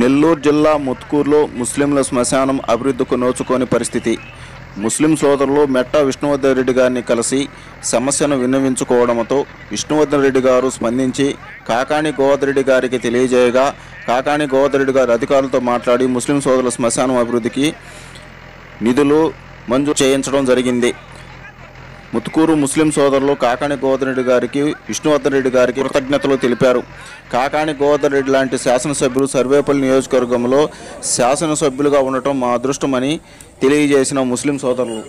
నెల్లూరు జిల్లా ముత్కూరులో ముస్లింల శ్మశానం అభివృద్ధికి నోచుకోని పరిస్థితి. ముస్లిం సోదరులు మెట్టా విష్ణువర్ధన్ రెడ్డి గారిని కలిసి సమస్యను విన్నవించుకోవడంతో విష్ణువర్ధన్ రెడ్డి గారు స్పందించి కాకాణి గోవర్ధన్ రెడ్డి గారికి తెలియజేయగా కాకాణి గోవర్ధన్ రెడ్డి గారు అధికారులతో మాట్లాడి ముస్లిం సోదరుల శ్మశానం అభివృద్ధికి నిధులు మంజూరు చేయించడం జరిగింది. ముత్కూరు ముస్లిం సోదరులు కాకాణి గోవర్ధన్ రెడ్డి గారికి విష్ణువర్ధన్ రెడ్డి గారికి కృతజ్ఞతలు తెలిపారు. కాకాణి గోవర్ధన్ రెడ్డి లాంటి శాసనసభ్యులు సర్వేపల్లి నియోజకవర్గంలో శాసనసభ్యులుగా ఉండటం మా అదృష్టమని తెలియజేసిన ముస్లిం సోదరులు